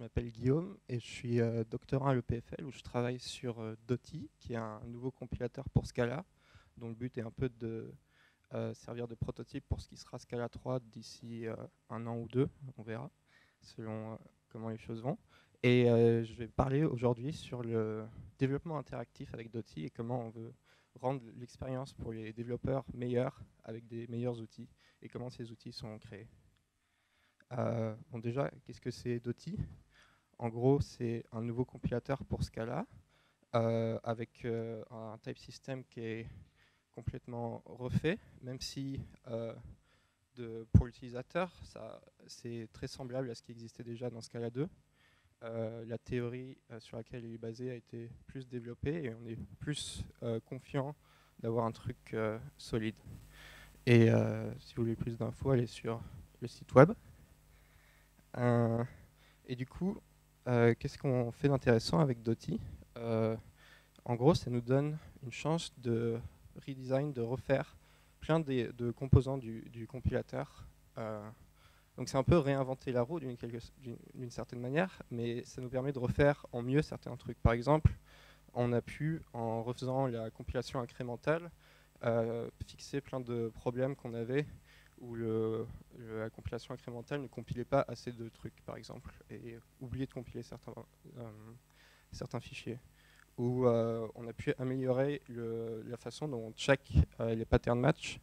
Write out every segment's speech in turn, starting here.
m'appelle Guillaume et je suis doctorant à l'EPFL où je travaille sur Dotty, qui est un nouveau compilateur pour Scala, dont le but est un peu de servir de prototype pour ce qui sera Scala 3 d'ici un an ou deux, on verra, selon comment les choses vont. Et je vais parler aujourd'hui sur le développement interactif avec Dotty et comment on veut rendre l'expérience pour les développeurs meilleure avec des meilleurs outils et comment ces outils sont créés. Bon déjà, qu'est-ce que c'est Dotty? En gros, c'est un nouveau compilateur pour Scala avec un type system qui est complètement refait, même si pour l'utilisateur, c'est très semblable à ce qui existait déjà dans Scala 2. La théorie sur laquelle il est basé a été plus développée et on est plus confiant d'avoir un truc solide. Et si vous voulez plus d'infos, allez sur le site web. Et du coup, qu'est-ce qu'on fait d'intéressant avec Dotty? En gros, ça nous donne une chance de redesign, de refaire plein de composants du compilateur. Donc c'est un peu réinventer la roue d'une certaine manière, mais ça nous permet de refaire en mieux certains trucs. Par exemple, on a pu, en refaisant la compilation incrémentale, fixer plein de problèmes qu'on avait où la compilation incrémentale ne compilait pas assez de trucs, par exemple, et oublier de compiler certains fichiers. Où on a pu améliorer la façon dont on check les pattern match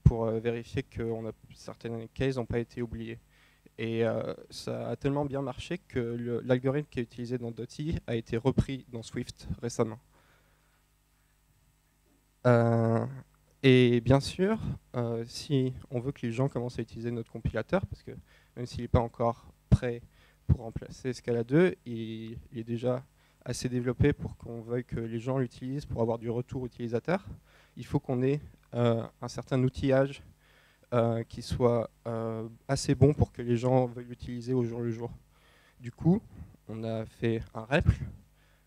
pour vérifier que certaines cases n'ont pas été oubliées. Et ça a tellement bien marché que l'algorithme qui est utilisé dans Dotty a été repris dans Swift récemment. Et bien sûr, si on veut que les gens commencent à utiliser notre compilateur, parce que même s'il n'est pas encore prêt pour remplacer Scala 2, il est déjà assez développé pour qu'on veuille que les gens l'utilisent pour avoir du retour utilisateur, il faut qu'on ait un certain outillage qui soit assez bon pour que les gens veuillent l'utiliser au jour le jour. Du coup, on a fait un REPL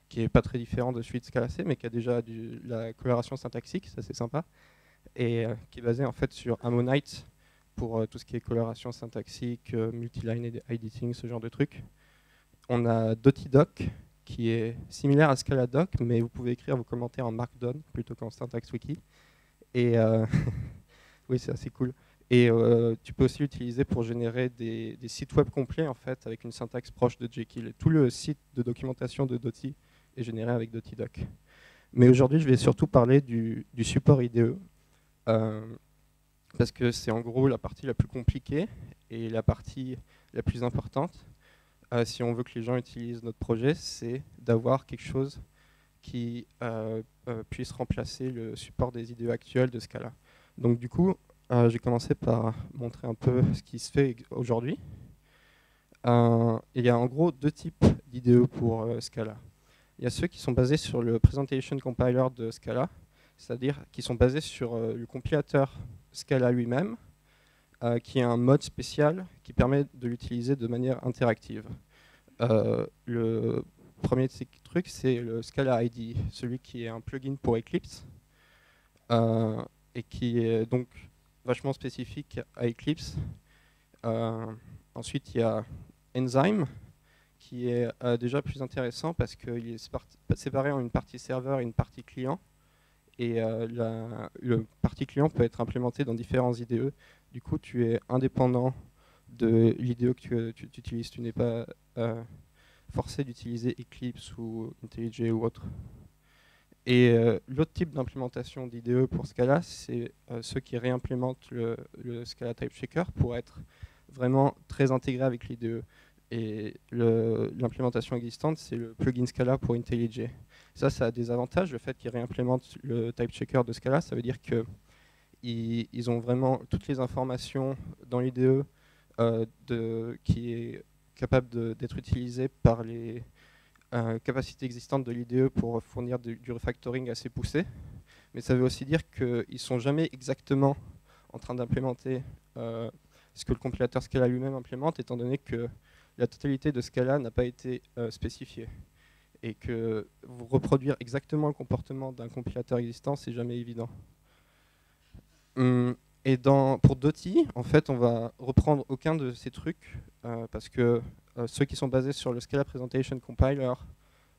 qui n'est pas très différent de celui de Scala C, mais qui a déjà la coloration syntaxique, ça c'est sympa, et qui est basé en fait sur Ammonite pour tout ce qui est coloration syntaxique, multiline editing, ce genre de trucs. On a DottyDoc, qui est similaire à Scaladoc, mais vous pouvez écrire vos commentaires en Markdown plutôt qu'en syntax wiki. Et oui, c'est assez cool. Et tu peux aussi l'utiliser pour générer des sites web complets en fait, avec une syntaxe proche de Jekyll. Et tout le site de documentation de Dotty est généré avec DottyDoc. Mais aujourd'hui, je vais surtout parler du support IDE, parce que c'est en gros la partie la plus compliquée et la partie la plus importante. Si on veut que les gens utilisent notre projet, c'est d'avoir quelque chose qui puisse remplacer le support des IDE actuels de Scala. Donc du coup, j'ai commencé par montrer un peu ce qui se fait aujourd'hui. Il y a en gros deux types d'IDE pour Scala. Il y a ceux qui sont basés sur le Presentation Compiler de Scala, c'est-à-dire qui sont basés sur le compilateur Scala lui-même, qui est un mode spécial qui permet de l'utiliser de manière interactive. Le premier de ces trucs, c'est le Scala ID, celui qui est un plugin pour Eclipse, et qui est donc vachement spécifique à Eclipse. Ensuite, il y a Enzyme, qui est déjà plus intéressant parce qu'il est séparé en une partie serveur et une partie client. Et le partie client peut être implémenté dans différents IDE. Du coup, tu es indépendant de l'IDE que tu utilises. Tu n'es pas forcé d'utiliser Eclipse ou IntelliJ ou autre. Et l'autre type d'implémentation d'IDE pour Scala, c'est ceux qui réimplémentent le Scala Type Checker pour être vraiment très intégré avec l'IDE. Et l'implémentation existante, c'est le plugin Scala pour IntelliJ. Ça a des avantages. Le fait qu'ils réimplémentent le type checker de Scala, ça veut dire qu'ils ont vraiment toutes les informations dans l'IDE qui est capable d'être utilisée par les capacités existantes de l'IDE pour fournir du refactoring assez poussé. Mais ça veut aussi dire qu'ils ne sont jamais exactement en train d'implémenter ce que le compilateur Scala lui-même implémente, étant donné que la totalité de Scala n'a pas été spécifiée. Et que reproduire exactement le comportement d'un compilateur existant, c'est jamais évident. Et pour Dotty, en fait, on va reprendre aucun de ces trucs parce que ceux qui sont basés sur le Scala Presentation Compiler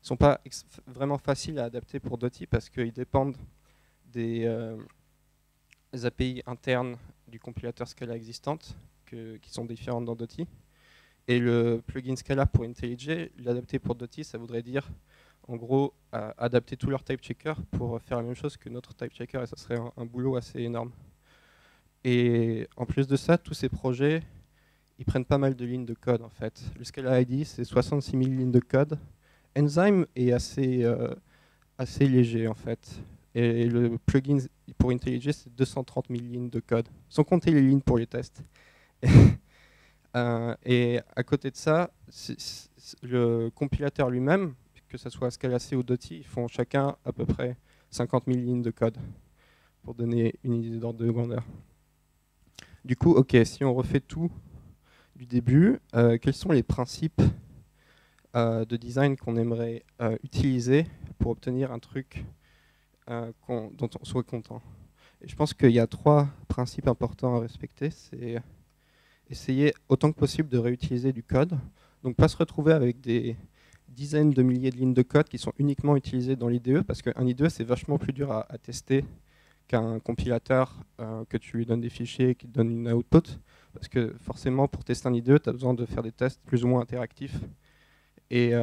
sont pas vraiment faciles à adapter pour Dotty parce qu'ils dépendent des API internes du compilateur Scala existante qui sont différentes dans Dotty. Et le plugin Scala pour IntelliJ, l'adapter pour Dotty, ça voudrait dire en gros adapter tous leurs type checkers pour faire la même chose que notre type checker, et ça serait un boulot assez énorme. Et en plus de ça, tous ces projets, ils prennent pas mal de lignes de code en fait. Le Scala ID, c'est 66 000 lignes de code. Enzyme est assez léger en fait. Et le plugin pour IntelliJ, c'est 230 000 lignes de code, sans compter les lignes pour les tests. Et à côté de ça, le compilateur lui-même, que ce soit Scala C ou Dotty, ils font chacun à peu près 50 000 lignes de code, pour donner une idée d'ordre de grandeur. Du coup, ok, si on refait tout du début, quels sont les principes de design qu'on aimerait utiliser pour obtenir un truc dont on soit content? Et je pense qu'il y a 3 principes importants à respecter. C'est essayer autant que possible de réutiliser du code. Donc pas se retrouver avec des dizaines de milliers de lignes de code qui sont uniquement utilisées dans l'IDE, parce qu'un IDE c'est vachement plus dur à tester qu'un compilateur que tu lui donnes des fichiers qui te donne une output, parce que forcément pour tester un IDE tu as besoin de faire des tests plus ou moins interactifs. Et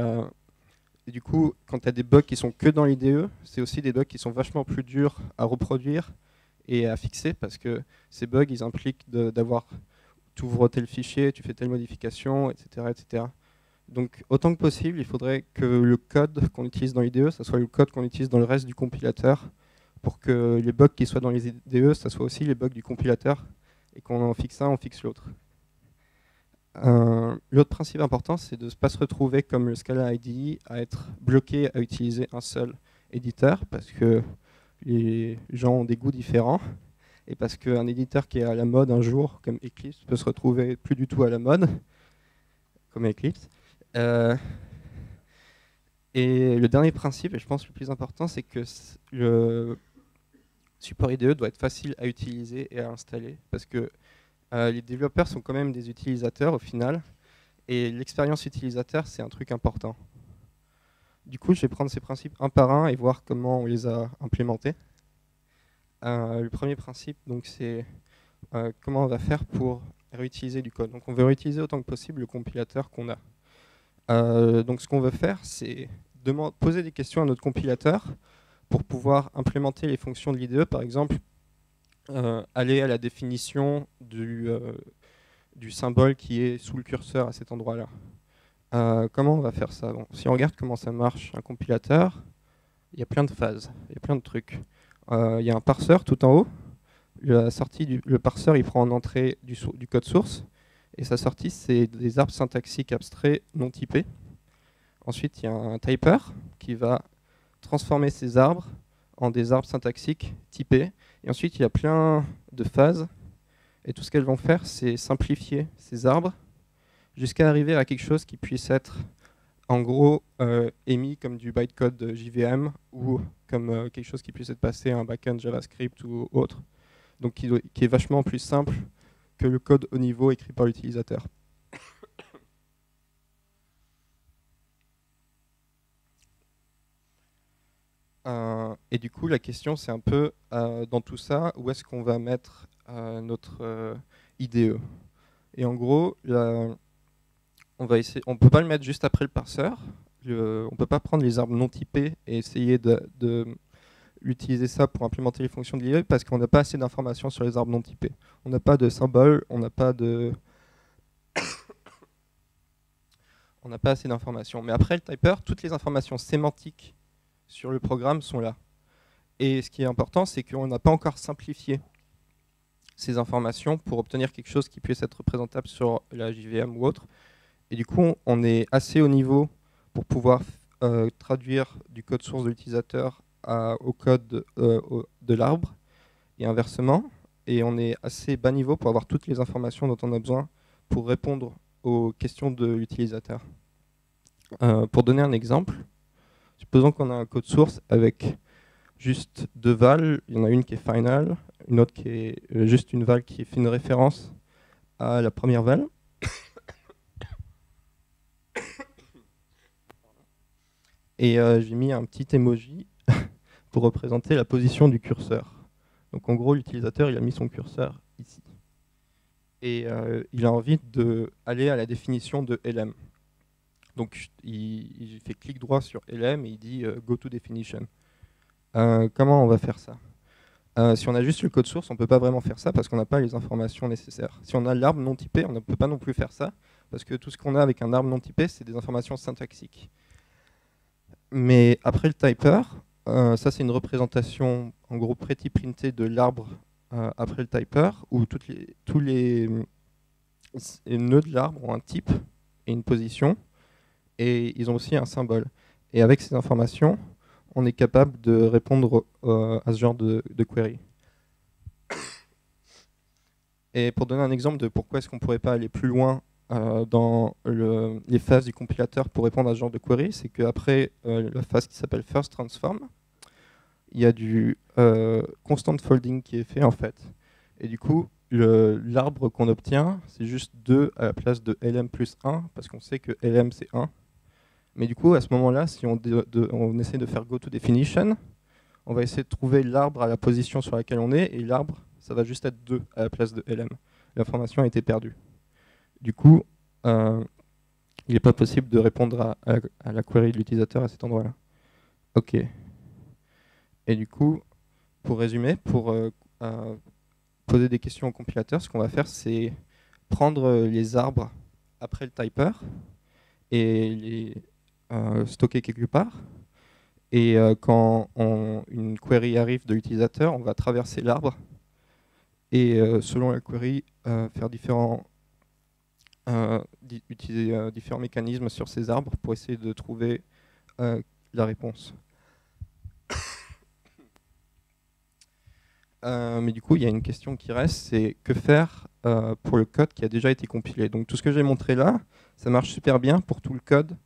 du coup, quand tu as des bugs qui sont que dans l'IDE, c'est aussi des bugs qui sont vachement plus durs à reproduire et à fixer, parce que ces bugs ils impliquent d'avoir tu ouvres tel fichier, tu fais telle modification, etc., etc. Donc autant que possible, il faudrait que le code qu'on utilise dans l'IDE, ça soit le code qu'on utilise dans le reste du compilateur, pour que les bugs qui soient dans les IDE, ça soit aussi les bugs du compilateur, et qu'on en fixe un, on fixe l'autre. L'autre principe important, c'est de ne pas se retrouver comme le Scala IDE, à être bloqué à utiliser un seul éditeur, parce que les gens ont des goûts différents. Et parce qu'un éditeur qui est à la mode un jour, comme Eclipse, peut se retrouver plus du tout à la mode, comme Eclipse. Et le dernier principe, et je pense le plus important, c'est que le support IDE doit être facile à utiliser et à installer, parce que les développeurs sont quand même des utilisateurs au final, et l'expérience utilisateur, c'est un truc important. Du coup, je vais prendre ces principes un par un et voir comment on les a implémentés. Le premier principe, donc, c'est comment on va faire pour réutiliser du code. Donc on veut réutiliser autant que possible le compilateur qu'on a. Donc ce qu'on veut faire, c'est poser des questions à notre compilateur pour pouvoir implémenter les fonctions de l'IDE. Par exemple, aller à la définition du symbole qui est sous le curseur à cet endroit-là. Comment on va faire ça? Bon, si on regarde comment ça marche, un compilateur, il y a plein de phases, il y a plein de trucs. Il y a un parseur tout en haut. Le parseur, il prend en entrée du code source, et sa sortie, c'est des arbres syntaxiques abstraits non typés. Ensuite, il y a un typer qui va transformer ces arbres en des arbres syntaxiques typés. Et ensuite, il y a plein de phases, et tout ce qu'elles vont faire, c'est simplifier ces arbres jusqu'à arriver à quelque chose qui puisse être en gros émis comme du bytecode de JVM ou comme quelque chose qui puisse être passé à un backend JavaScript ou autre. Donc qui est vachement plus simple que le code haut niveau écrit par l'utilisateur. Et du coup, la question, c'est un peu, dans tout ça, où est-ce qu'on va mettre notre IDE? Et en gros, on ne peut pas le mettre juste après le parseur. On ne peut pas prendre les arbres non typés et essayer de utiliser ça pour implémenter les fonctions de l'IDE, parce qu'on n'a pas assez d'informations sur les arbres non typés. On n'a pas de symbole, on n'a pas assez d'informations. Mais après le typer, toutes les informations sémantiques sur le programme sont là. Et ce qui est important, c'est qu'on n'a pas encore simplifié ces informations pour obtenir quelque chose qui puisse être représentable sur la JVM ou autre. Et du coup, on est assez haut niveau pour pouvoir traduire du code source de l'utilisateur au code de l'arbre, et inversement. Et on est assez bas niveau pour avoir toutes les informations dont on a besoin pour répondre aux questions de l'utilisateur. Pour donner un exemple, supposons qu'on a un code source avec juste 2 vals. Il y en a une qui est final, une autre qui est juste une val qui fait une référence à la première val. Et j'ai mis un petit emoji pour représenter la position du curseur. Donc en gros, l'utilisateur il a mis son curseur ici. Et il a envie d'aller à la définition de LM. Donc il fait clic droit sur LM et il dit Go to Definition. Comment on va faire ça? Si on a juste le code source, on ne peut pas vraiment faire ça parce qu'on n'a pas les informations nécessaires. Si on a l'arbre non typé, on ne peut pas non plus faire ça parce que tout ce qu'on a avec un arbre non typé, c'est des informations syntaxiques. Mais après le typer, ça c'est une représentation en gros pretty-printée de l'arbre après le typer, où tous les nœuds de l'arbre ont un type et une position, et ils ont aussi un symbole. Et avec ces informations, on est capable de répondre à ce genre de query. Et pour donner un exemple de pourquoi est-ce qu'on ne pourrait pas aller plus loin dans les phases du compilateur pour répondre à ce genre de query, c'est qu'après la phase qui s'appelle First Transform, il y a du constant folding qui est fait en fait. Et du coup, l'arbre qu'on obtient, c'est juste 2 à la place de lm plus 1, parce qu'on sait que lm c'est 1. Mais du coup, à ce moment-là, si on essaie de faire go to definition, on va essayer de trouver l'arbre à la position sur laquelle on est, et l'arbre, ça va juste être 2 à la place de lm. L'information a été perdue. Du coup, il n'est pas possible de répondre à la query de l'utilisateur à cet endroit-là. OK. Et du coup, pour résumer, pour poser des questions au compilateur, ce qu'on va faire, c'est prendre les arbres après le typer et les stocker quelque part. Et quand une query arrive de l'utilisateur, on va traverser l'arbre et selon la query, utiliser différents mécanismes sur ces arbres pour essayer de trouver la réponse. Mais du coup, il y a une question qui reste, c'est que faire pour le code qui a déjà été compilé. Donc tout ce que j'ai montré là, ça marche super bien pour tout le code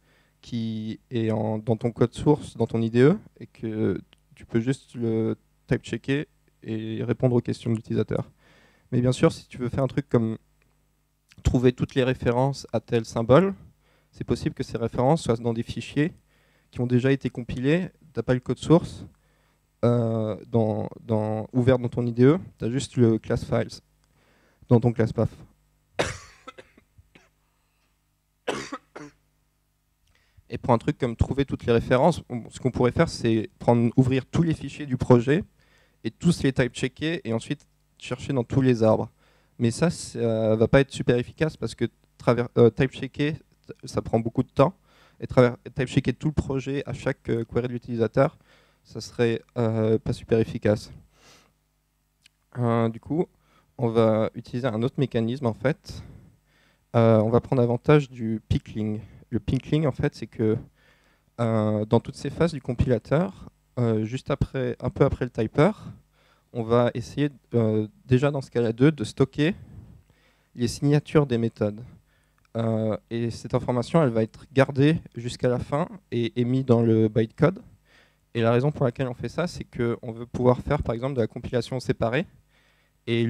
qui est dans ton code source, dans ton IDE, et que tu peux juste le type-checker et répondre aux questions de l'utilisateur. Mais bien sûr, si tu veux faire un truc comme trouver toutes les références à tel symbole, c'est possible que ces références soient dans des fichiers qui ont déjà été compilés, tu n'as pas le code source, ouvert dans ton IDE, tu as juste le class files dans ton class path. Et pour un truc comme trouver toutes les références, ce qu'on pourrait faire, c'est ouvrir tous les fichiers du projet et tous les type-checker et ensuite chercher dans tous les arbres. Mais ça va pas être super efficace parce que type-checker, ça prend beaucoup de temps. Et type-checker tout le projet à chaque query de l'utilisateur, ça serait pas super efficace. Du coup, on va utiliser un autre mécanisme en fait. On va prendre avantage du pickling. Le pickling, en fait, c'est que dans toutes ces phases du compilateur, juste après, un peu après le typer, on va essayer, déjà dans ce cas-là 2, de stocker les signatures des méthodes. Et cette information, elle va être gardée jusqu'à la fin et émise dans le bytecode. Et la raison pour laquelle on fait ça, c'est qu'on veut pouvoir faire, par exemple, de la compilation séparée. Et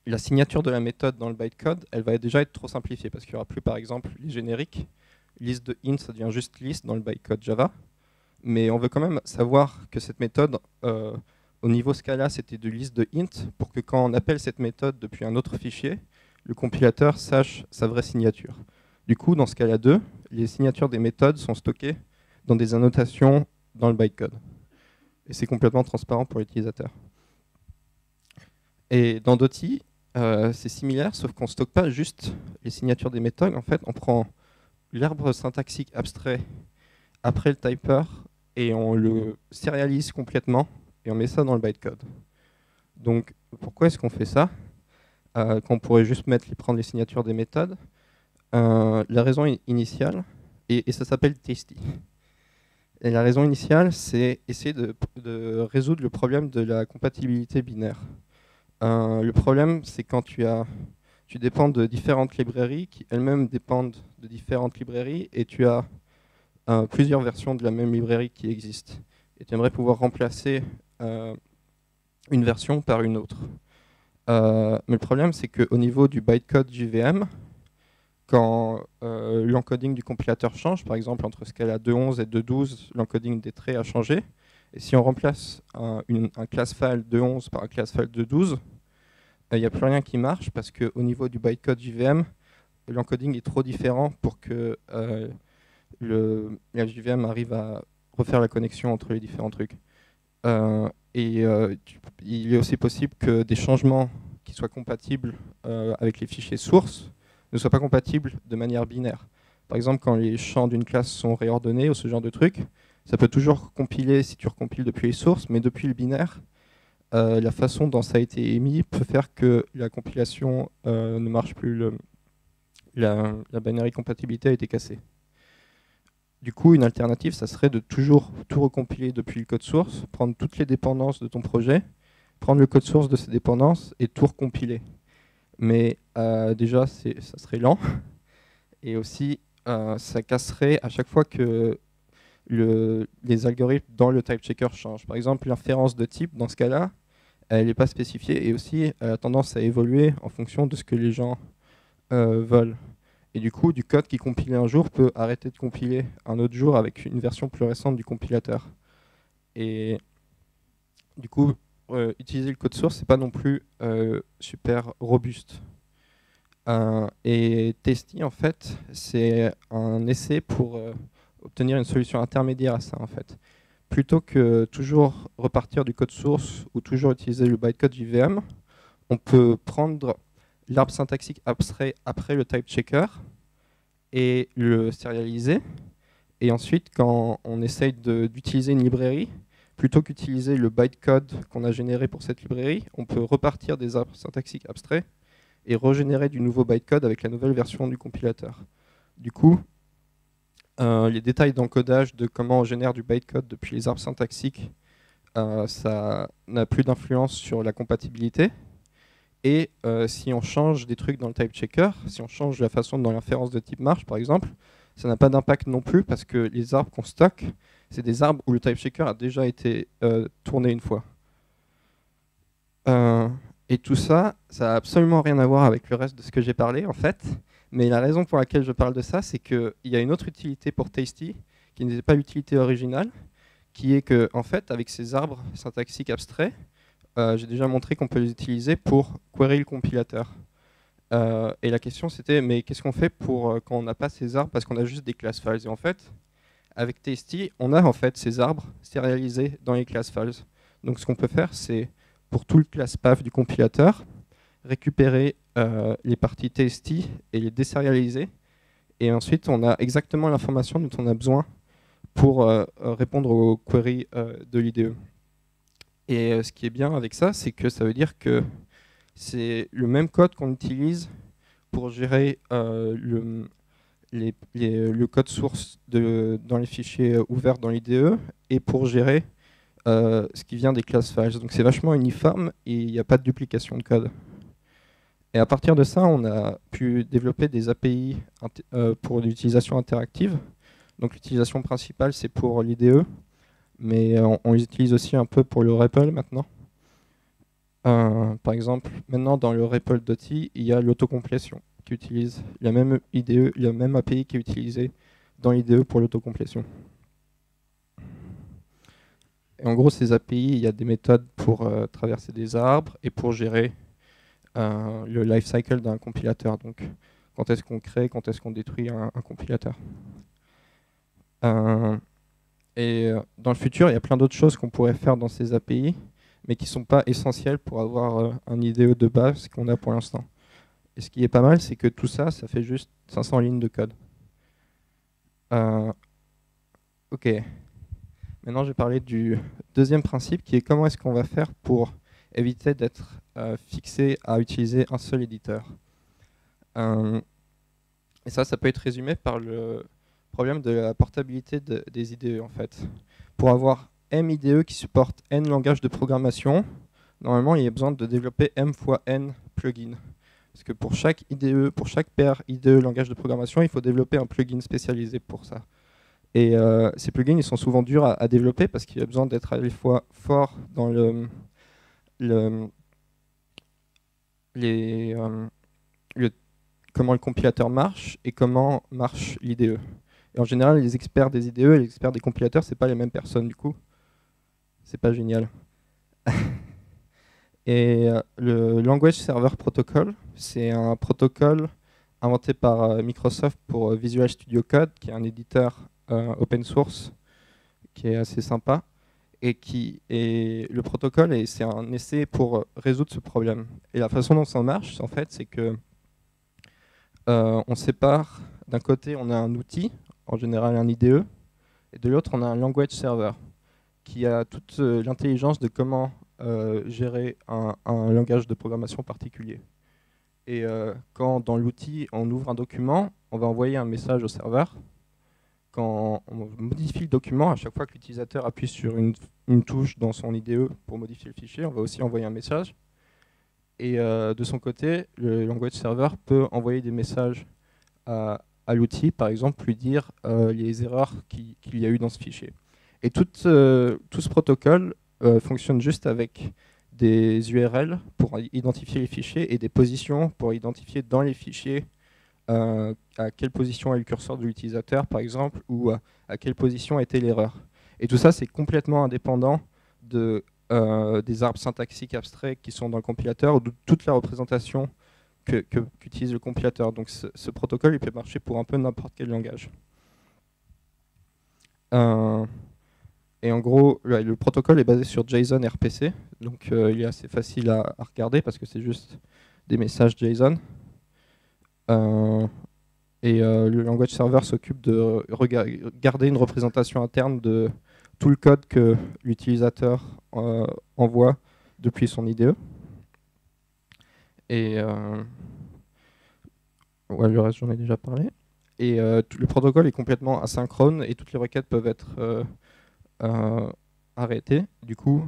la signature de la méthode dans le bytecode, elle va déjà être trop simplifiée parce qu'il n'y aura plus, par exemple, les génériques. Liste de int, ça devient juste list dans le bytecode Java. Mais on veut quand même savoir que cette méthode, au niveau Scala, c'était de list de int pour que quand on appelle cette méthode depuis un autre fichier, le compilateur sache sa vraie signature. Du coup, dans Scala 2, les signatures des méthodes sont stockées dans des annotations dans le bytecode. Et c'est complètement transparent pour l'utilisateur. Et dans Dotty, c'est similaire, sauf qu'on ne stocke pas juste les signatures des méthodes. En fait, on prend l'arbre syntaxique abstrait après le typer et on le sérialise complètement et on met ça dans le bytecode. Donc, pourquoi est-ce qu'on fait ça quand on pourrait juste prendre les signatures des méthodes? La raison initiale, et ça s'appelle Tasty. Et la raison initiale, c'est essayer de résoudre le problème de la compatibilité binaire. Le problème, c'est quand tu dépends de différentes librairies qui elles-mêmes dépendent de différentes librairies et tu as plusieurs versions de la même librairie qui existent. Et tu aimerais pouvoir remplacer une version par une autre. Mais le problème, c'est qu'au niveau du bytecode JVM, quand l'encoding du compilateur change, par exemple entre Scala 2.11 et 2.12, l'encoding des traits a changé. Et si on remplace un class file 2.11 par un class file 2.12, il n'y a plus rien qui marche parce qu'au niveau du bytecode JVM, l'encoding est trop différent pour que la JVM arrive à refaire la connexion entre les différents trucs. Il est aussi possible que des changements qui soient compatibles avec les fichiers sources ne soient pas compatibles de manière binaire. Par exemple, quand les champs d'une classe sont réordonnés ou ce genre de truc, ça peut toujours compiler si tu recompiles depuis les sources, mais depuis le binaire, la façon dont ça a été émis peut faire que la compilation ne marche plus. La binary compatibilité a été cassée. Du coup, une alternative, ça serait de toujours tout recompiler depuis le code source, prendre toutes les dépendances de ton projet, prendre le code source de ces dépendances et tout recompiler. Mais déjà, ça serait lent. Et aussi, ça casserait à chaque fois que les algorithmes dans le type checker changent. Par exemple, l'inférence de type, dans ce cas-là, elle n'est pas spécifiée et aussi elle a tendance à évoluer en fonction de ce que les gens veulent. Et du coup, du code qui compilait un jour peut arrêter de compiler un autre jour avec une version plus récente du compilateur. Et du coup, utiliser le code source, c'est pas non plus super robuste. Et Tasty, en fait, c'est un essai pour obtenir une solution intermédiaire à ça, en fait. Plutôt que toujours repartir du code source ou toujours utiliser le bytecode JVM, on peut prendre l'arbre syntaxique abstrait après le type checker et le sérialiser. Et ensuite, quand on essaye d'utiliser une librairie, plutôt qu'utiliser le bytecode qu'on a généré pour cette librairie, on peut repartir des arbres syntaxiques abstraits et régénérer du nouveau bytecode avec la nouvelle version du compilateur. Du coup, les détails d'encodage de comment on génère du bytecode depuis les arbres syntaxiques, ça n'a plus d'influence sur la compatibilité. Et si on change des trucs dans le type checker, si on change la façon dont l'inférence de type marche, par exemple, ça n'a pas d'impact non plus parce que les arbres qu'on stocke, c'est des arbres où le type checker a déjà été tourné une fois. Et tout ça, ça n'a absolument rien à voir avec le reste de ce que j'ai parlé, en fait. Mais la raison pour laquelle je parle de ça, c'est qu'il y a une autre utilité pour Tasty, qui n'était pas l'utilité originale, qui est que, en fait, avec ces arbres syntaxiques abstraits, j'ai déjà montré qu'on peut les utiliser pour query le compilateur. Et la question c'était, mais qu'est-ce qu'on fait pour quand on n'a pas ces arbres parce qu'on a juste des class files? Et en fait, avec Tasty, on a en fait ces arbres sérialisés dans les class files. Donc ce qu'on peut faire, c'est pour tout le class path du compilateur, récupérer les parties Tasty et les désérialiser. Et ensuite, on a exactement l'information dont on a besoin pour répondre aux queries de l'IDE. Et ce qui est bien avec ça, c'est que ça veut dire que c'est le même code qu'on utilise pour gérer le code source dans les fichiers ouverts dans l'IDE et pour gérer ce qui vient des class files. Donc c'est vachement uniforme et il n'y a pas de duplication de code. Et à partir de ça, on a pu développer des API pour l'utilisation interactive. Donc l'utilisation principale, c'est pour l'IDE. Mais on les utilise aussi un peu pour le REPL maintenant. Par exemple, maintenant dans le REPL.i, il y a l'autocomplétion qui utilise la même IDE, la même API qui est utilisée dans l'IDE pour l'autocomplétion. Et en gros, ces API, il y a des méthodes pour traverser des arbres et pour gérer le lifecycle d'un compilateur. Donc, quand est-ce qu'on crée, quand est-ce qu'on détruit un compilateur. Et dans le futur, il y a plein d'autres choses qu'on pourrait faire dans ces API, mais qui ne sont pas essentielles pour avoir un IDE de base qu'on a pour l'instant. Et ce qui est pas mal, c'est que tout ça, ça fait juste 500 lignes de code. Ok. Maintenant, je vais parler du deuxième principe, qui est comment est-ce qu'on va faire pour éviter d'être fixé à utiliser un seul éditeur. Et ça peut être résumé par le problème de la portabilité des IDE, en fait. Pour avoir M IDE qui supporte N langages de programmation, normalement, il y a besoin de développer M fois N plugins. Parce que pour chaque IDE, pour chaque paire IDE langage de programmation, il faut développer un plugin spécialisé pour ça. Et ces plugins, ils sont souvent durs à développer parce qu'il y a besoin d'être à la fois fort dans le comment le compilateur marche et comment marche l'IDE. Et en général, les experts des IDE et les experts des compilateurs, c'est pas les mêmes personnes du coup. C'est pas génial. Et le Language Server Protocol, c'est un protocole inventé par Microsoft pour Visual Studio Code, qui est un éditeur open source qui est assez sympa. Et le protocole, c'est un essai pour résoudre ce problème. Et la façon dont ça marche, en fait, c'est que on sépare, d'un côté, on a un outil, en général un IDE, et de l'autre, on a un language server, qui a toute l'intelligence de comment gérer un langage de programmation particulier. Et quand dans l'outil, on ouvre un document, on va envoyer un message au serveur. Quand on modifie le document, à chaque fois que l'utilisateur appuie sur une touche dans son IDE pour modifier le fichier, on va aussi envoyer un message. Et de son côté, le language server peut envoyer des messages à l'outil, par exemple, lui dire les erreurs qu'il y a eu dans ce fichier. Et tout ce protocole fonctionne juste avec des URL pour identifier les fichiers et des positions pour identifier dans les fichiers à quelle position est le curseur de l'utilisateur, par exemple, ou à quelle position était l'erreur. Et tout ça, c'est complètement indépendant des arbres syntaxiques abstraits qui sont dans le compilateur ou de toute la représentation qu'utilise le compilateur. Donc ce protocole, il peut marcher pour un peu n'importe quel langage. Et en gros, le protocole est basé sur JSON RPC, donc il est assez facile à regarder parce que c'est juste des messages JSON. Le language server s'occupe de garder une représentation interne de tout le code que l'utilisateur envoie depuis son IDE. Et ouais, le reste, j'en ai déjà parlé. Et le protocole est complètement asynchrone et toutes les requêtes peuvent être arrêtées. Du coup,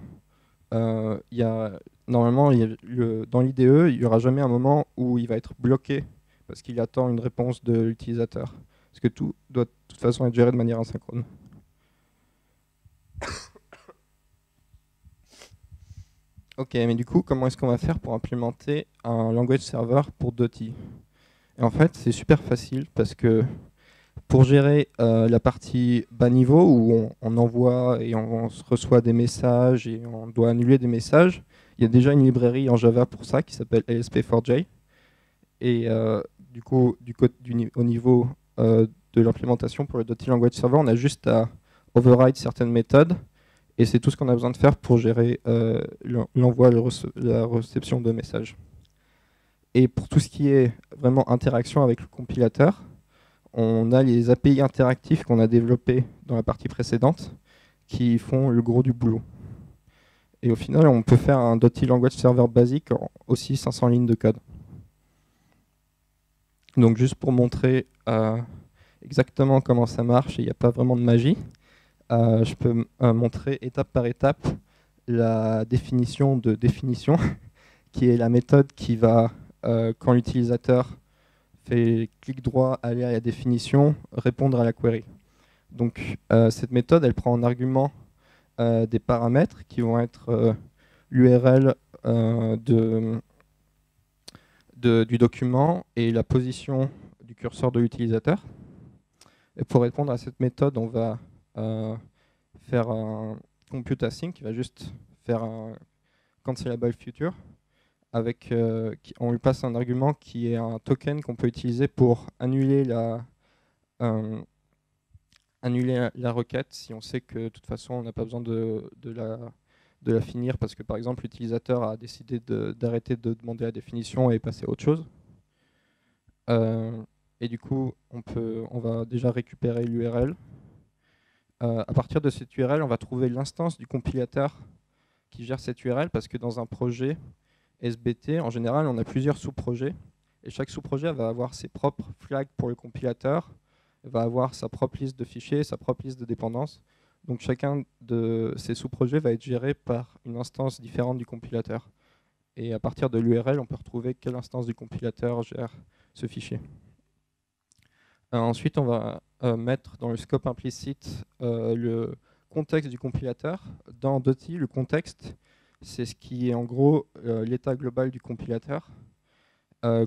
normalement, dans l'IDE, il n'y aura jamais un moment où il va être bloqué parce qu'il attend une réponse de l'utilisateur. Parce que tout doit de toute façon être géré de manière asynchrone. Ok, mais du coup, comment est-ce qu'on va faire pour implémenter un language server pour Dotty? Et en fait, c'est super facile parce que pour gérer la partie bas niveau où on envoie et on reçoit des messages et on doit annuler des messages, il y a déjà une librairie en Java pour ça qui s'appelle ASP4j. Et du coup, au niveau de l'implémentation pour le Dotty Language Server, on a juste à override certaines méthodes. Et c'est tout ce qu'on a besoin de faire pour gérer l'envoi, la réception de messages. Et pour tout ce qui est vraiment interaction avec le compilateur, on a les API interactifs qu'on a développés dans la partie précédente qui font le gros du boulot. Et au final, on peut faire un Dotty Language Server basique en aussi 500 lignes de code. Donc juste pour montrer exactement comment ça marche, il n'y a pas vraiment de magie, je peux montrer étape par étape la définition de définition, qui est la méthode qui va, quand l'utilisateur fait clic droit, aller à la définition, répondre à la query. Donc cette méthode, elle prend en argument des paramètres qui vont être l'URL du document et la position du curseur de l'utilisateur. Et pour répondre à cette méthode, on va faire un compute async qui va juste faire un cancelable future avec, on lui passe un argument qui est un token qu'on peut utiliser pour annuler la requête si on sait que de toute façon on n'a pas besoin de la finir parce que par exemple l'utilisateur a décidé d'arrêter de demander la définition et passer à autre chose. Et du coup on va déjà récupérer l'URL. À partir de cette URL, on va trouver l'instance du compilateur qui gère cette URL parce que dans un projet SBT, en général, on a plusieurs sous-projets et chaque sous-projet va avoir ses propres flags pour le compilateur, va avoir sa propre liste de fichiers, sa propre liste de dépendances. Donc chacun de ces sous-projets va être géré par une instance différente du compilateur. Et à partir de l'URL, on peut retrouver quelle instance du compilateur gère ce fichier. Ensuite, on va mettre dans le scope implicite le contexte du compilateur. Dans Dotty, le contexte, c'est ce qui est en gros l'état global du compilateur.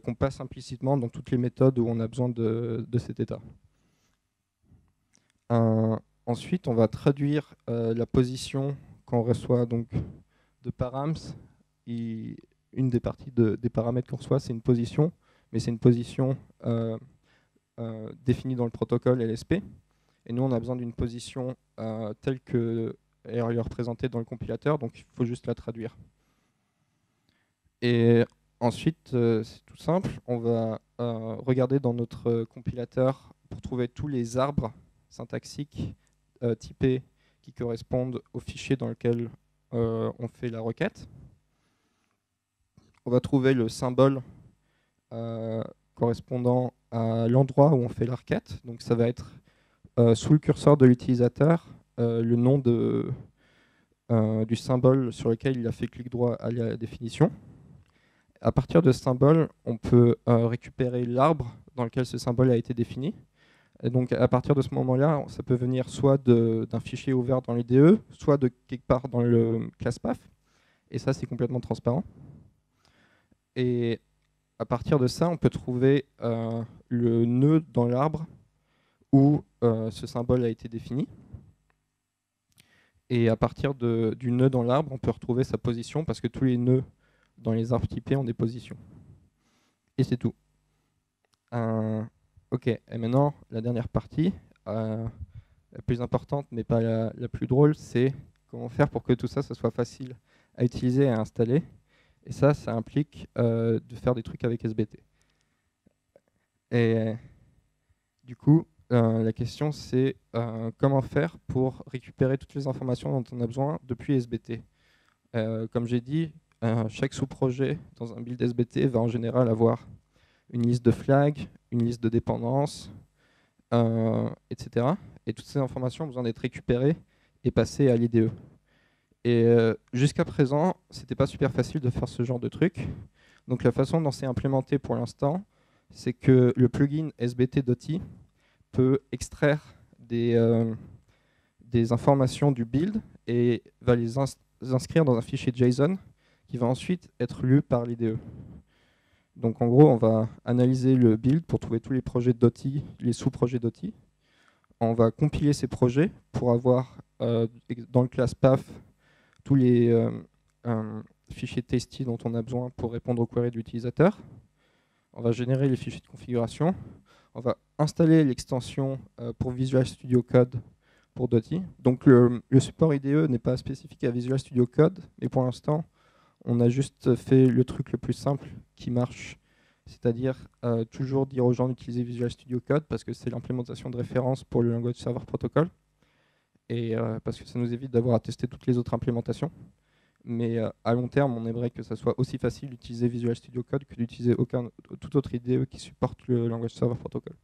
qu'on passe implicitement dans toutes les méthodes où on a besoin de cet état. Ensuite, on va traduire la position qu'on reçoit donc de params. Une des parties des paramètres qu'on reçoit, c'est une position, mais c'est une position définie dans le protocole LSP. Et nous, on a besoin d'une position telle qu'elle est représentée dans le compilateur, donc il faut juste la traduire. Et ensuite, c'est tout simple, on va regarder dans notre compilateur pour trouver tous les arbres syntaxiques typés qui correspondent au fichier dans lequel on fait la requête. On va trouver le symbole correspondant à l'endroit où on fait la requête. Donc ça va être sous le curseur de l'utilisateur le nom du symbole sur lequel il a fait clic droit à la définition. À partir de ce symbole, on peut récupérer l'arbre dans lequel ce symbole a été défini. Et donc à partir de ce moment-là, ça peut venir soit d'un fichier ouvert dans l'IDE, soit de quelque part dans le class path. Et ça, c'est complètement transparent. Et à partir de ça, on peut trouver le nœud dans l'arbre où ce symbole a été défini. Et à partir du nœud dans l'arbre, on peut retrouver sa position parce que tous les nœuds dans les arbres typés ont des positions. Et c'est tout. Ok, et maintenant, la dernière partie, la plus importante mais pas la plus drôle, c'est comment faire pour que tout ça, ça soit facile à utiliser et à installer. Et ça implique de faire des trucs avec SBT. Et du coup, la question c'est comment faire pour récupérer toutes les informations dont on a besoin depuis SBT. Comme j'ai dit, chaque sous-projet dans un build SBT va en général avoir une liste de flags, une liste de dépendances, etc. Et toutes ces informations ont besoin d'être récupérées et passées à l'IDE. Et jusqu'à présent, c'était pas super facile de faire ce genre de truc. Donc la façon dont c'est implémenté pour l'instant, c'est que le plugin sbt.i peut extraire des informations du build et va les inscrire dans un fichier JSON qui va ensuite être lu par l'IDE. Donc en gros, on va analyser le build pour trouver tous les projets .i, les sous-projets .i. On va compiler ces projets pour avoir dans le class path tous les fichiers tasty dont on a besoin pour répondre aux queries de l'utilisateur. On va générer les fichiers de configuration. On va installer l'extension pour Visual Studio Code pour .i. Donc le support IDE n'est pas spécifique à Visual Studio Code, mais pour l'instant, on a juste fait le truc le plus simple qui marche, c'est-à-dire toujours dire aux gens d'utiliser Visual Studio Code parce que c'est l'implémentation de référence pour le Language Server Protocol et parce que ça nous évite d'avoir à tester toutes les autres implémentations. Mais à long terme, on aimerait que ça soit aussi facile d'utiliser Visual Studio Code que d'utiliser toute autre IDE qui supporte le Language Server Protocol.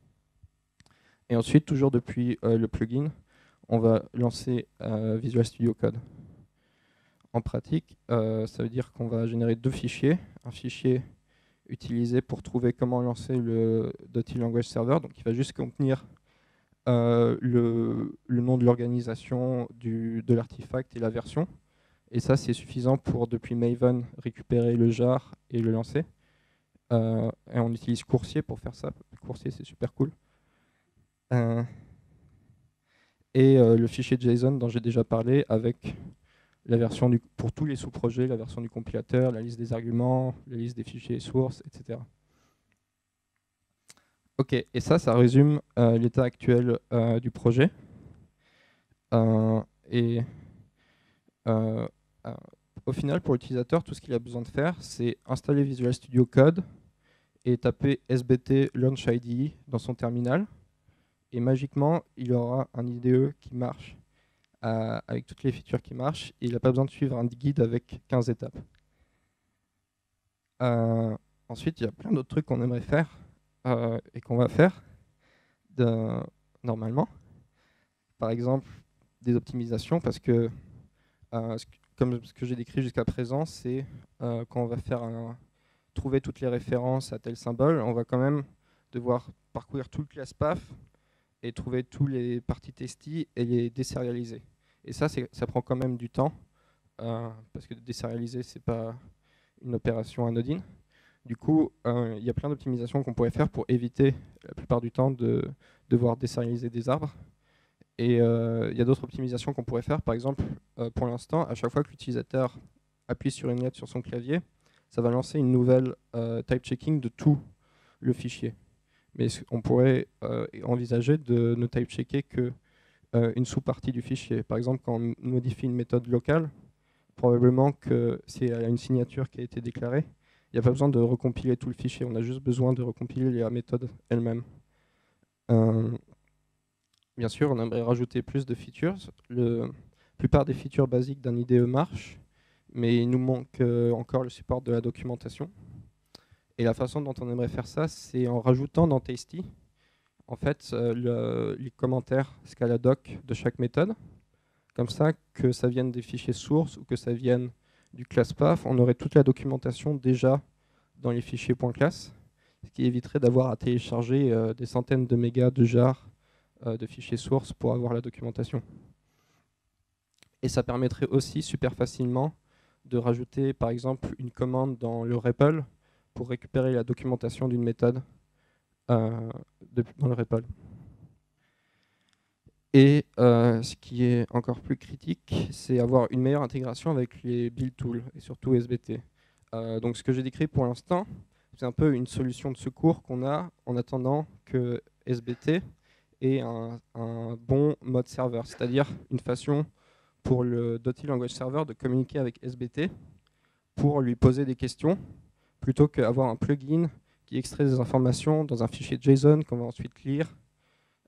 Et ensuite, toujours depuis le plugin, on va lancer Visual Studio Code. En pratique, ça veut dire qu'on va générer deux fichiers. Un fichier utilisé pour trouver comment lancer le .i Language Server, donc il va juste contenir le nom de l'organisation de l'artefact et la version. Et ça, c'est suffisant pour, depuis Maven, récupérer le jar et le lancer. Et on utilise Coursier pour faire ça. Coursier, c'est super cool. Et le fichier JSON dont j'ai déjà parlé avec la version pour tous les sous-projets, la version du compilateur, la liste des arguments, la liste des fichiers sources, etc. Ok, et ça résume l'état actuel du projet. Au final, pour l'utilisateur, tout ce qu'il a besoin de faire, c'est installer Visual Studio Code et taper sbt launch IDE dans son terminal. Et magiquement, il aura un IDE qui marche avec toutes les features qui marchent. Et il n'a pas besoin de suivre un guide avec 15 étapes. Ensuite, il y a plein d'autres trucs qu'on aimerait faire et qu'on va faire normalement. Par exemple, des optimisations, parce que comme ce que j'ai décrit jusqu'à présent, c'est quand on va trouver toutes les références à tel symbole, on va quand même devoir parcourir tout le class path et trouver tous les parties testy et les désérialiser. Et ça prend quand même du temps, parce que désérialiser, c'est pas une opération anodine. Du coup, il y a plein d'optimisations qu'on pourrait faire pour éviter la plupart du temps de devoir désérialiser des arbres. Et il y a d'autres optimisations qu'on pourrait faire. Par exemple, pour l'instant, à chaque fois que l'utilisateur appuie sur une lettre sur son clavier, ça va lancer une nouvelle type checking de tout le fichier. Mais on pourrait envisager de ne type checker que une sous-partie du fichier. Par exemple, quand on modifie une méthode locale, probablement que si elle a une signature qui a été déclarée, il n'y a pas besoin de recompiler tout le fichier, on a juste besoin de recompiler la méthode elle-même. Bien sûr, on aimerait rajouter plus de features. La plupart des features basiques d'un IDE marchent, mais il nous manque encore le support de la documentation. Et la façon dont on aimerait faire ça, c'est en rajoutant dans Tasty, en fait, les commentaires Scala doc de chaque méthode. Comme ça, que ça vienne des fichiers sources ou que ça vienne du class path, on aurait toute la documentation déjà dans les fichiers .class, ce qui éviterait d'avoir à télécharger des centaines de mégas de jar de fichiers sources pour avoir la documentation. Et ça permettrait aussi super facilement de rajouter par exemple une commande dans le REPL pour récupérer la documentation d'une méthode dans le REPL. Et ce qui est encore plus critique, c'est avoir une meilleure intégration avec les build tools et surtout SBT. Donc ce que j'ai décrit pour l'instant, c'est un peu une solution de secours qu'on a en attendant que SBT ait un bon mode serveur, c'est-à-dire une façon pour le Dotty Language Server de communiquer avec SBT pour lui poser des questions, plutôt qu'avoir un plugin qui extrait des informations dans un fichier JSON qu'on va ensuite lire.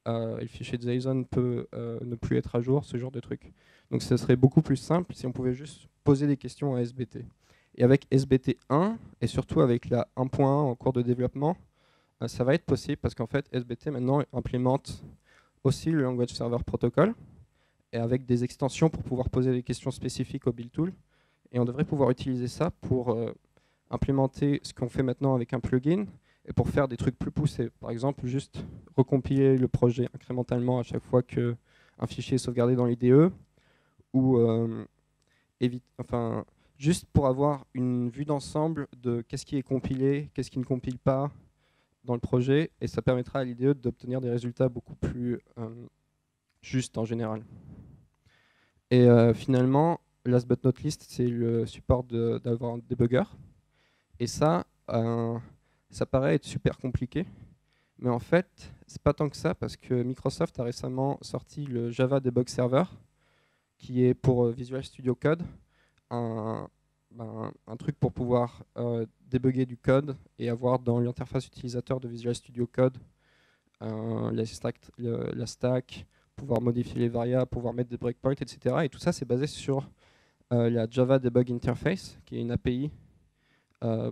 Et le fichier JSON peut ne plus être à jour, ce genre de truc. Donc ce serait beaucoup plus simple si on pouvait juste poser des questions à SBT. Et avec SBT 1, et surtout avec la 1.1 en cours de développement, ça va être possible parce qu'en fait SBT maintenant implémente aussi le Language Server Protocol, et avec des extensions pour pouvoir poser des questions spécifiques au build tool. Et on devrait pouvoir utiliser ça pour implémenter ce qu'on fait maintenant avec un plugin et pour faire des trucs plus poussés. Par exemple, juste recompiler le projet incrémentalement à chaque fois qu'un fichier est sauvegardé dans l'IDE, ou juste pour avoir une vue d'ensemble de qu'est-ce qui est compilé, qu'est-ce qui ne compile pas dans le projet, et ça permettra à l'IDE d'obtenir des résultats beaucoup plus justes en général. Et finalement, last but not least, c'est le support d'avoir un debugger. Et ça paraît être super compliqué. Mais en fait, c'est pas tant que ça, parce que Microsoft a récemment sorti le Java Debug Server, qui est pour Visual Studio Code, un truc pour pouvoir débugger du code et avoir dans l'interface utilisateur de Visual Studio Code la stack, pouvoir modifier les variables, pouvoir mettre des breakpoints, etc. Et tout ça, c'est basé sur la Java Debug Interface, qui est une API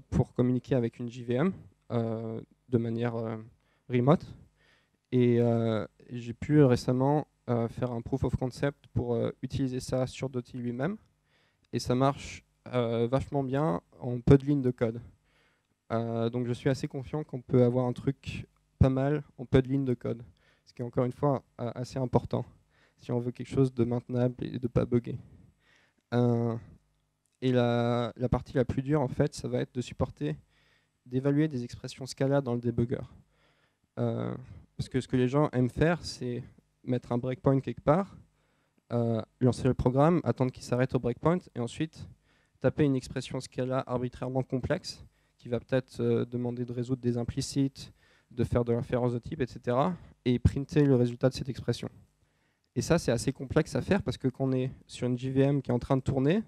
pour communiquer avec une JVM de manière remote. Et j'ai pu récemment faire un proof of concept pour utiliser ça sur Dotty lui-même. Et ça marche vachement bien en peu de lignes de code. Donc je suis assez confiant qu'on peut avoir un truc pas mal en peu de lignes de code. Ce qui est encore une fois assez important si on veut quelque chose de maintenable et de pas bugger. Et la partie la plus dure, en fait, ça va être de supporter, d'évaluer des expressions Scala dans le debugger. Parce que ce que les gens aiment faire, c'est mettre un breakpoint quelque part, lancer le programme, attendre qu'il s'arrête au breakpoint, et ensuite taper une expression Scala arbitrairement complexe, qui va peut-être demander de résoudre des implicites, de faire de l'inférence de type, etc., et printer le résultat de cette expression. Et ça, c'est assez complexe à faire, parce que quand on est sur une JVM qui est en train de tourner,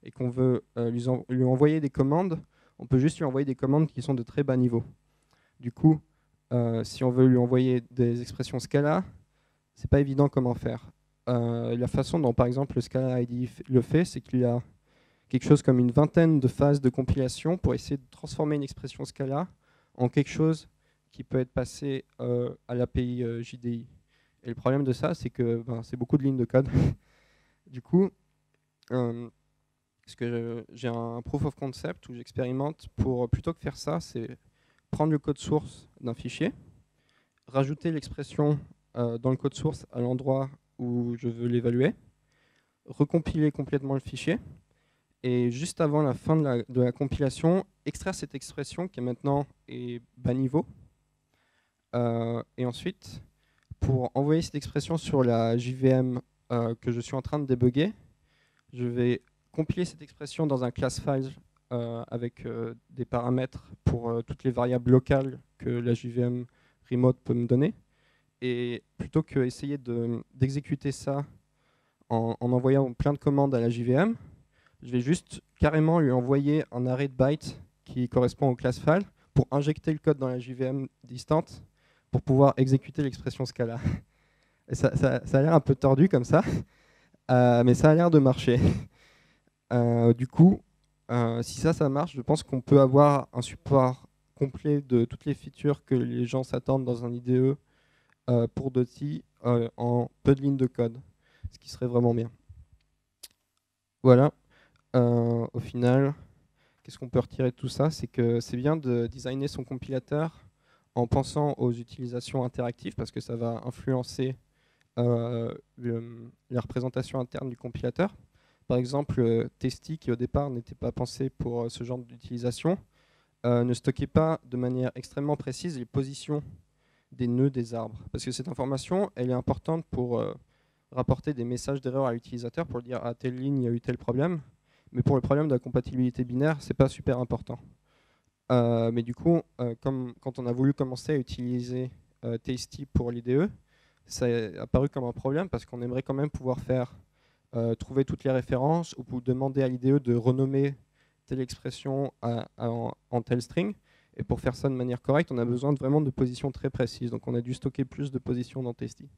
et qu'on veut lui envoyer des commandes, on peut juste lui envoyer des commandes qui sont de très bas niveau. Du coup, si on veut lui envoyer des expressions Scala, c'est pas évident comment faire. La façon dont, par exemple, le Scala IDE le fait, c'est qu'il y a quelque chose comme une vingtaine de phases de compilation pour essayer de transformer une expression Scala en quelque chose qui peut être passé à l'API JDI. Et le problème de ça, c'est que c'est beaucoup de lignes de code. Du coup, parce que j'ai un proof of concept où j'expérimente pour, plutôt que faire ça, c'est prendre le code source d'un fichier, rajouter l'expression dans le code source à l'endroit où je veux l'évaluer, recompiler complètement le fichier, Et juste avant la fin de la compilation, extraire cette expression qui est maintenant est bas niveau. Et ensuite, pour envoyer cette expression sur la JVM que je suis en train de débugger, je vais compiler cette expression dans un class file avec des paramètres pour toutes les variables locales que la JVM remote peut me donner. Et plutôt que essayer d'exécuter ça en envoyant plein de commandes à la JVM, je vais juste carrément lui envoyer un array de bytes qui correspond au class file pour injecter le code dans la JVM distante pour pouvoir exécuter l'expression Scala. Et ça a l'air un peu tordu comme ça, mais ça a l'air de marcher. Du coup, si ça marche, je pense qu'on peut avoir un support complet de toutes les features que les gens s'attendent dans un IDE pour Dotty en peu de lignes de code, ce qui serait vraiment bien. Voilà, au final, qu'est-ce qu'on peut retirer de tout ça? C'est que c'est bien de designer son compilateur en pensant aux utilisations interactives parce que ça va influencer la représentation interne du compilateur. Par exemple, Testy, qui au départ n'était pas pensé pour ce genre d'utilisation, ne stockait pas de manière extrêmement précise les positions des nœuds des arbres. Parce que cette information, elle est importante pour rapporter des messages d'erreur à l'utilisateur pour dire à telle ligne, il y a eu tel problème. Mais pour le problème de la compatibilité binaire, c'est pas super important. Mais du coup, quand on a voulu commencer à utiliser Tasty pour l'IDE, ça est apparu comme un problème parce qu'on aimerait quand même pouvoir faire trouver toutes les références ou demander à l'IDE de renommer telle expression en telle string. Et pour faire ça de manière correcte, on a besoin vraiment de positions très précises. Donc on a dû stocker plus de positions dans Tasty.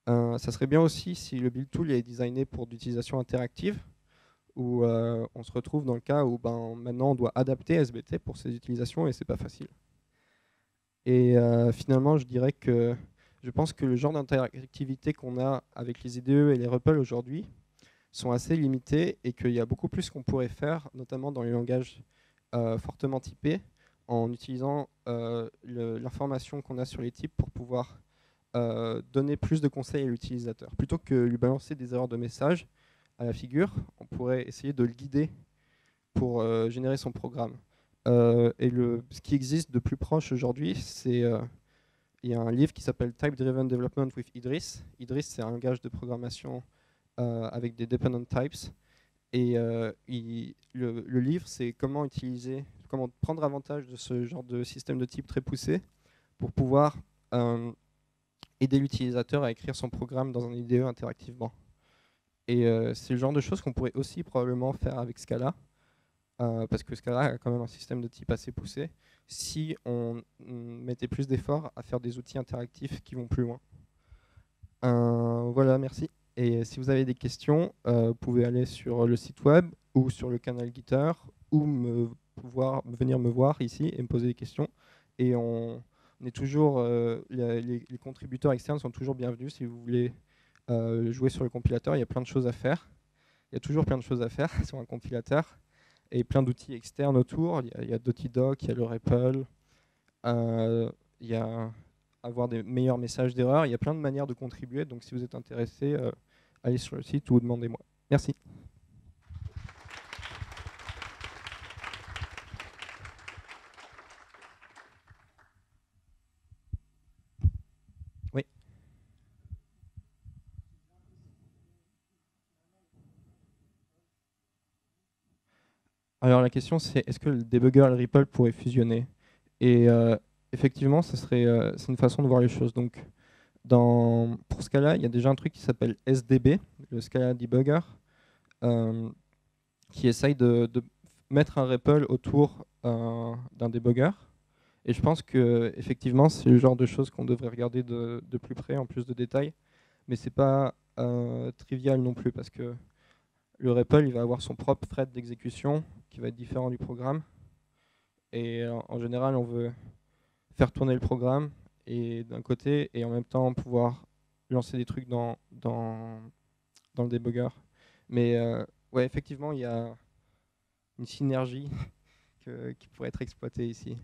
Ça serait bien aussi si le build tool est designé pour d'utilisation interactive, où on se retrouve dans le cas où maintenant on doit adapter SBT pour ces utilisations et c'est pas facile. Et finalement, je dirais que je pense que le genre d'interactivité qu'on a avec les IDE et les REPL aujourd'hui sont assez limités et qu'il y a beaucoup plus qu'on pourrait faire, notamment dans les langages fortement typés, en utilisant l'information qu'on a sur les types pour pouvoir donner plus de conseils à l'utilisateur. Plutôt que lui balancer des erreurs de message à la figure, on pourrait essayer de le guider pour générer son programme. Et ce qui existe de plus proche aujourd'hui, c'est il y a un livre qui s'appelle Type Driven Development with Idris. Idris, c'est un langage de programmation avec des dependent types. Et le livre, c'est comment prendre avantage de ce genre de système de type très poussé pour pouvoir aider l'utilisateur à écrire son programme dans un IDE interactivement. Et c'est le genre de choses qu'on pourrait aussi probablement faire avec Scala, parce que Scala a quand même un système de type assez poussé, si on mettait plus d'efforts à faire des outils interactifs qui vont plus loin. Voilà, merci. Et si vous avez des questions, vous pouvez aller sur le site web ou sur le canal Gitter ou venir me voir ici et me poser des questions. Et on est toujours, les contributeurs externes sont toujours bienvenus si vous voulez jouer sur le compilateur. Il y a plein de choses à faire. Il y a toujours plein de choses à faire sur un compilateur et plein d'outils externes autour. Il y a Dotydoc, il y a le REPL, il y a avoir des meilleurs messages d'erreur. Il y a plein de manières de contribuer. Donc si vous êtes intéressé, allez sur le site ou demandez-moi. Merci. Oui. Alors la question c'est est-ce que le debugger et le REPL pourraient fusionner? Et effectivement, c'est une façon de voir les choses. Donc pour Scala, il y a déjà un truc qui s'appelle SDB, le Scala Debugger, qui essaye de mettre un REPL autour d'un debugger. Et je pense que effectivement, c'est le genre de choses qu'on devrait regarder de plus près, en plus de détails. Mais c'est pas trivial non plus, parce que le REPL, il va avoir son propre thread d'exécution qui va être différent du programme. Et en général, on veut faire tourner le programme et d'un côté, et en même temps pouvoir lancer des trucs dans le debugger. Mais ouais, effectivement, il y a une synergie qui pourrait être exploitée ici.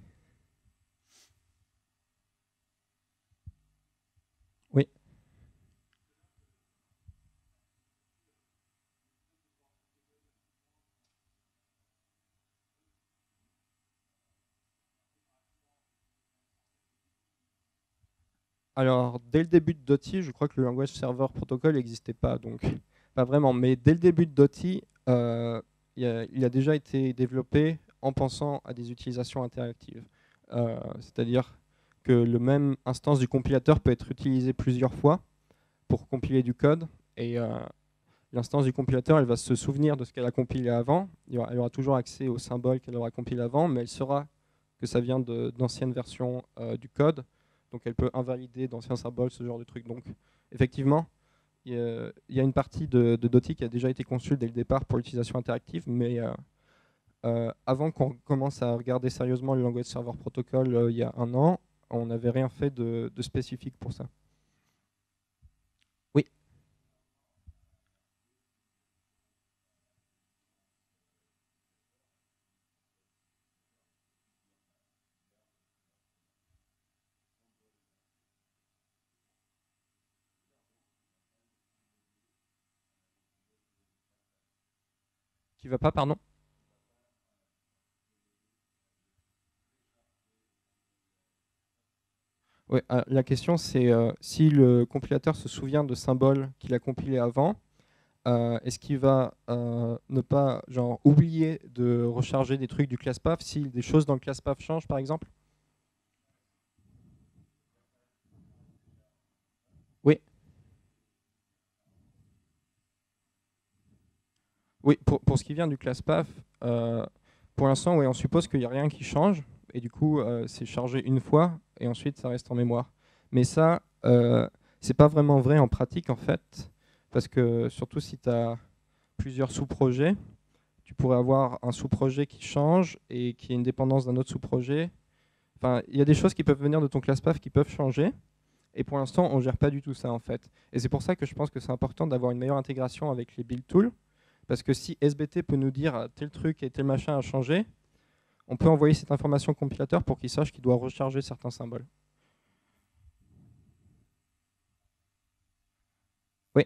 Oui. Alors, dès le début de Dotty, je crois que le Language Server Protocol n'existait pas, donc pas vraiment. Mais dès le début de Dotty, il a déjà été développé en pensant à des utilisations interactives. C'est-à-dire que le même instance du compilateur peut être utilisé plusieurs fois pour compiler du code. Et l'instance du compilateur, elle va se souvenir de ce qu'elle a compilé avant. Elle aura toujours accès aux symboles qu'elle aura compilés avant, mais elle saura que ça vient d'anciennes versions du code. Donc elle peut invalider d'anciens symboles, ce genre de truc. Donc effectivement, il y a une partie de Dotty qui a déjà été conçue dès le départ pour l'utilisation interactive, mais avant qu'on commence à regarder sérieusement le Language Server Protocol il y a 1 an, on n'avait rien fait de spécifique pour ça. Oui. Qui va pas, pardon? Ouais, la question c'est si le compilateur se souvient de symboles qu'il a compilés avant, est-ce qu'il va ne pas genre, oublier de recharger des trucs du class path si des choses dans le class path changent par exemple? Oui, oui pour ce qui vient du class path, pour l'instant ouais, on suppose qu'il n'y a rien qui change et du coup c'est chargé une fois et ensuite ça reste en mémoire. Mais ça, c'est pas vraiment vrai en pratique en fait, parce que surtout si tu as plusieurs sous-projets, tu pourrais avoir un sous-projet qui change et qui a une dépendance d'un autre sous-projet. Enfin, il y a des choses qui peuvent venir de ton class path qui peuvent changer. Et pour l'instant, on ne gère pas du tout ça en fait. Et c'est pour ça que je pense que c'est important d'avoir une meilleure intégration avec les build tools. Parce que si SBT peut nous dire tel truc et tel machin a changé, on peut envoyer cette information au compilateur pour qu'il sache qu'il doit recharger certains symboles. Oui.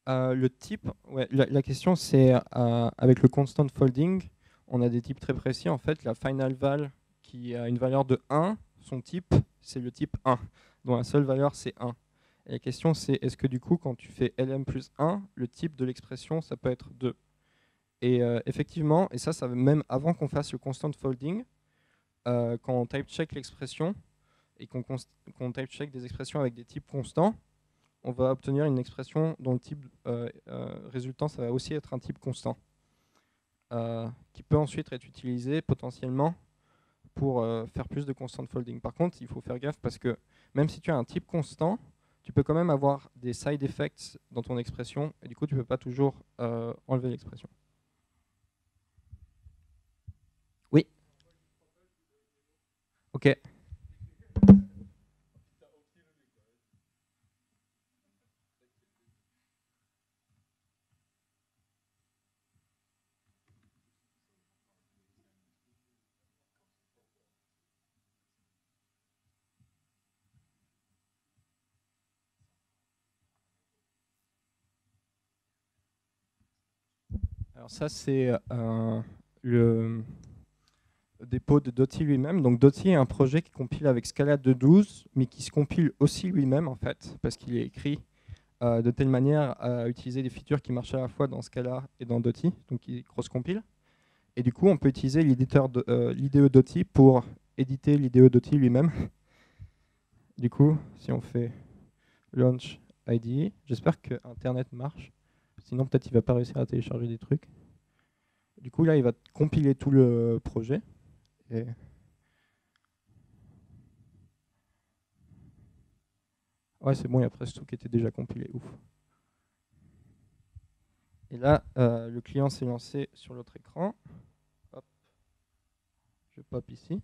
Le type, ouais, la question c'est avec le constant folding, on a des types très précis. En fait, la final val qui a une valeur de 1, son type c'est le type 1, dont la seule valeur c'est 1. Et la question c'est est-ce que du coup quand tu fais lm plus 1, le type de l'expression ça peut être 2. Et effectivement, et ça va même avant qu'on fasse le constant folding, quand on type check l'expression et qu'on type check des expressions avec des types constants, on va obtenir une expression dont le type résultant, ça va aussi être un type constant, qui peut ensuite être utilisé potentiellement pour faire plus de constant folding. Par contre, il faut faire gaffe parce que même si tu as un type constant, tu peux quand même avoir des side effects dans ton expression, et du coup, tu ne peux pas toujours enlever l'expression. Oui, ok. Alors ça, c'est le dépôt de Dotty lui-même. Donc Dotty est un projet qui compile avec Scala 2.12, mais qui se compile aussi lui-même en fait, parce qu'il est écrit de telle manière à utiliser des features qui marchent à la fois dans Scala et dans Dotty, donc il cross-compile. Et du coup, on peut utiliser l'éditeur l'IDE Dotty pour éditer l'IDE Dotty lui-même. Du coup, si on fait launch IDE, j'espère que Internet marche. Sinon, peut-être il va pas réussir à télécharger des trucs. Du coup, là, il va compiler tout le projet. Et ouais, c'est bon, il y a presque tout qui était déjà compilé. Ouf. Et là, le client s'est lancé sur l'autre écran. Hop. Je pop ici.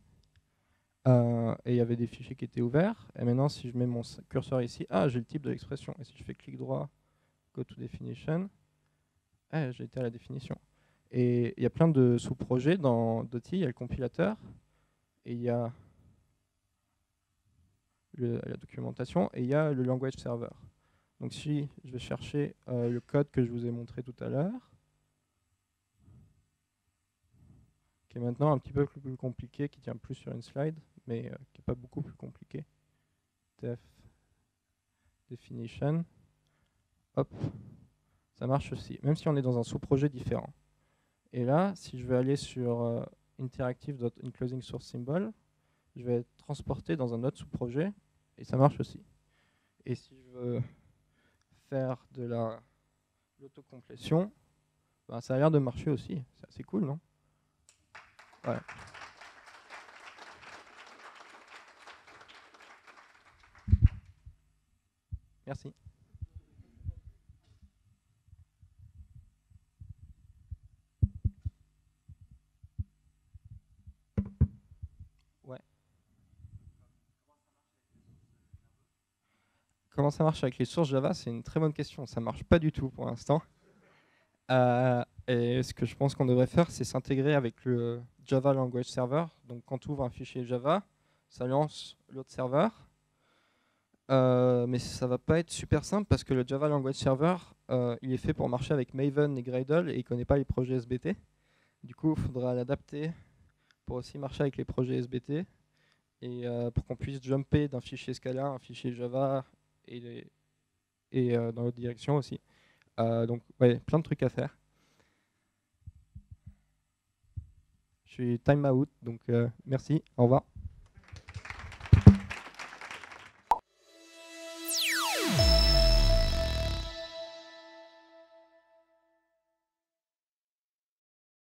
Et il y avait des fichiers qui étaient ouverts. Et maintenant, si je mets mon curseur ici, j'ai le type de l'expression. Et si je fais clic droit, go to definition, j'ai été à la définition. Et il y a plein de sous-projets dans Dotty. Il y a le compilateur. et il y a la documentation, et il y a le language server. Donc si je vais chercher le code que je vous ai montré tout à l'heure, qui est maintenant un petit peu plus compliqué, qui tient plus sur une slide, mais qui n'est pas beaucoup plus compliqué. Def definition, hop, ça marche aussi, même si on est dans un sous-projet différent. Et là, si je veux aller sur interactive.inclosing source symbol, je vais être transporté dans un autre sous-projet, et ça marche aussi. Et si je veux faire de l'autocomplétion, ben, ça a l'air de marcher aussi. C'est assez cool, non? Voilà. Merci. Ouais. Comment ça marche avec les sources Java? C'est une très bonne question. Ça marche pas du tout pour l'instant. Et ce que je pense qu'on devrait faire, c'est s'intégrer avec le Java Language Server. Donc quand tu ouvres un fichier Java, ça lance l'autre serveur. Mais ça va pas être super simple parce que le Java Language Server, il est fait pour marcher avec Maven et Gradle et il ne connaît pas les projets SBT. Du coup, il faudra l'adapter pour aussi marcher avec les projets SBT et pour qu'on puisse jumper d'un fichier Scala à un fichier Java et dans l'autre direction aussi. Donc, ouais, plein de trucs à faire. Je suis time out, donc merci, au revoir.